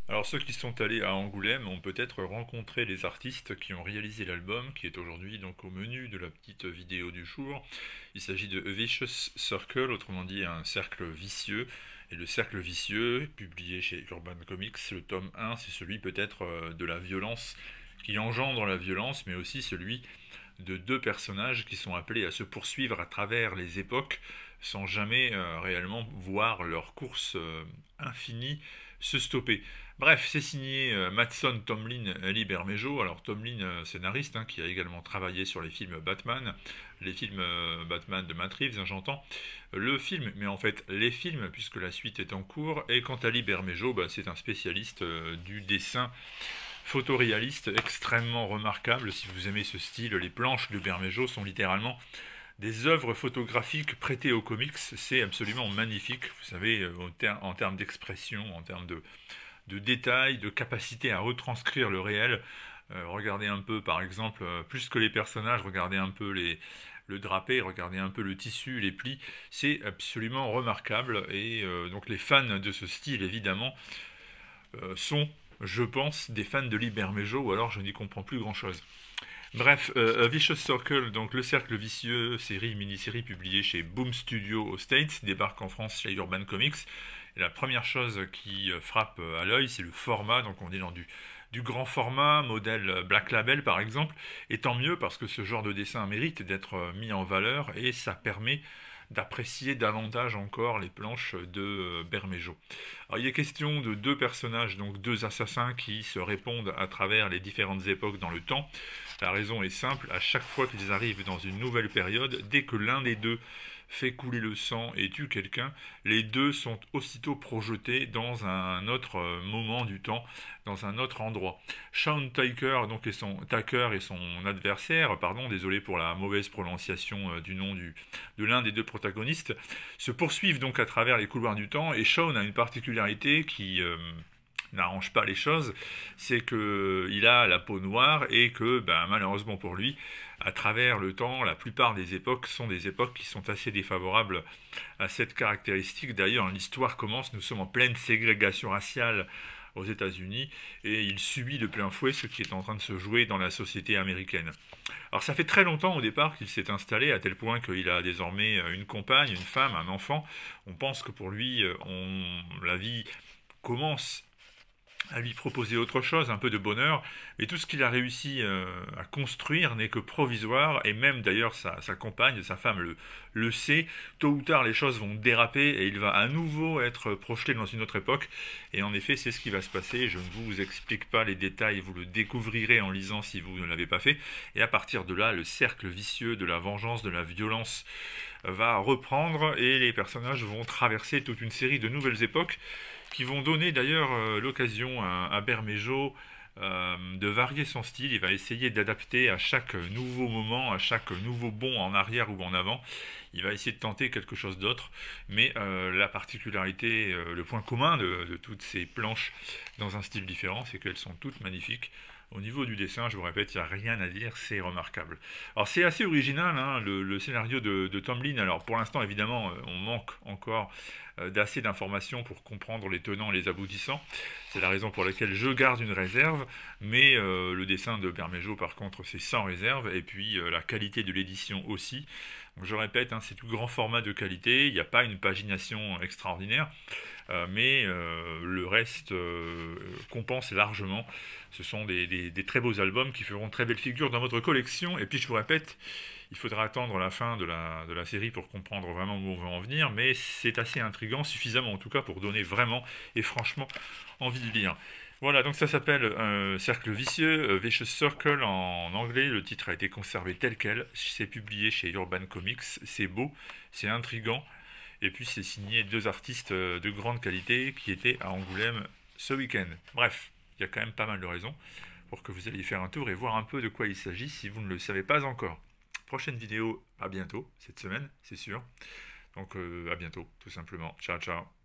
Alors ceux qui sont allés à Angoulême ont peut-être rencontré les artistes qui ont réalisé l'album, qui est aujourd'hui donc au menu de la petite vidéo du jour. Il s'agit de A Vicious Circle, autrement dit un cercle vicieux. Et le cercle vicieux, publié chez Urban Comics, le tome 1, c'est celui peut-être de la violence qui engendre la violence, mais aussi celui de deux personnages qui sont appelés à se poursuivre à travers les époques sans jamais réellement voir leur course infinie se stopper. Bref, c'est signé Mattson, Tomlin, Lee Bermejo. Alors Tomlin, scénariste, hein, qui a également travaillé sur les films Batman, les films Batman de Matt Reeves, hein, j'entends, le film, mais en fait les films, puisque la suite est en cours. Et quant à Lee Bermejo, bah, c'est un spécialiste du dessin photoréaliste extrêmement remarquable. Si vous aimez ce style, les planches de Bermejo sont littéralement des œuvres photographiques prêtées aux comics. C'est absolument magnifique, vous savez, en termes d'expression, en termes de détails, de capacité à retranscrire le réel. Regardez un peu, par exemple, plus que les personnages, regardez un peu le drapé, regardez un peu le tissu, les plis. C'est absolument remarquable. Et donc les fans de ce style, évidemment, sont, je pense, des fans de Lee Bermejo, ou alors je n'y comprends plus grand-chose. Bref, A Vicious Circle, donc le cercle vicieux, mini-série publiée chez Boom Studio aux States, débarque en France chez Urban Comics. Et la première chose qui frappe à l'œil, c'est le format. Donc on est dans du grand format, modèle Black Label par exemple. Et tant mieux parce que ce genre de dessin mérite d'être mis en valeur et ça permet d'apprécier davantage encore les planches de Bermejo. Alors, il est question de deux personnages, donc deux assassins qui se répondent à travers les différentes époques dans le temps. La raison est simple, à chaque fois qu'ils arrivent dans une nouvelle période, dès que l'un des deux fait couler le sang et tue quelqu'un, les deux sont aussitôt projetés dans un autre moment du temps, dans un autre endroit. Sean Tucker, donc, Tucker et son adversaire, pardon, désolé pour la mauvaise prononciation du nom de l'un des deux protagonistes, se poursuivent donc à travers les couloirs du temps, et Sean a une particularité qui n'arrange pas les choses, c'est que il a la peau noire et que, ben, malheureusement pour lui, à travers le temps, la plupart des époques sont des époques qui sont assez défavorables à cette caractéristique. D'ailleurs, l'histoire commence, nous sommes en pleine ségrégation raciale aux États-Unis et il subit de plein fouet ce qui est en train de se jouer dans la société américaine. Alors ça fait très longtemps au départ qu'il s'est installé à tel point qu'il a désormais une compagne, une femme, un enfant. On pense que pour lui, la vie commence à lui proposer autre chose, un peu de bonheur, mais tout ce qu'il a réussi à construire n'est que provisoire, et même d'ailleurs sa compagne, sa femme le sait, tôt ou tard les choses vont déraper, et il va à nouveau être projeté dans une autre époque, et en effet c'est ce qui va se passer, je ne vous explique pas les détails, vous le découvrirez en lisant si vous ne l'avez pas fait, et à partir de là, le cercle vicieux de la vengeance, de la violence va reprendre, et les personnages vont traverser toute une série de nouvelles époques, qui vont donner d'ailleurs l'occasion à Bermejo de varier son style. Il va essayer d'adapter à chaque nouveau moment, à chaque nouveau bond en arrière ou en avant. Il va essayer de tenter quelque chose d'autre. Mais la particularité, le point commun de toutes ces planches dans un style différent, c'est qu'elles sont toutes magnifiques. Au niveau du dessin, je vous répète, il n'y a rien à dire, c'est remarquable. Alors c'est assez original, hein, le scénario de Tomlin. Alors pour l'instant, évidemment, on manque encore d'assez d'informations pour comprendre les tenants et les aboutissants. C'est la raison pour laquelle je garde une réserve, mais le dessin de Bermejo, par contre, c'est sans réserve, et puis la qualité de l'édition aussi. Donc, je répète, hein, c'est tout grand format de qualité, il n'y a pas une pagination extraordinaire, mais le reste compense largement. Ce sont des très beaux albums qui feront très belle figure dans votre collection. Et puis je vous répète, il faudra attendre la fin de la série pour comprendre vraiment où on va en venir, mais c'est assez intriguant, suffisamment en tout cas pour donner vraiment et franchement envie de lire. Voilà, donc ça s'appelle Cercle vicieux, Vicious Circle en anglais. Le titre a été conservé tel quel. C'est publié chez Urban Comics. C'est beau, c'est intriguant. Et puis c'est signé deux artistes de grande qualité qui étaient à Angoulême ce week-end. Bref, il y a quand même pas mal de raisons pour que vous alliez faire un tour et voir un peu de quoi il s'agit si vous ne le savez pas encore. Prochaine vidéo à bientôt, cette semaine, c'est sûr. Donc à bientôt, tout simplement. Ciao, ciao.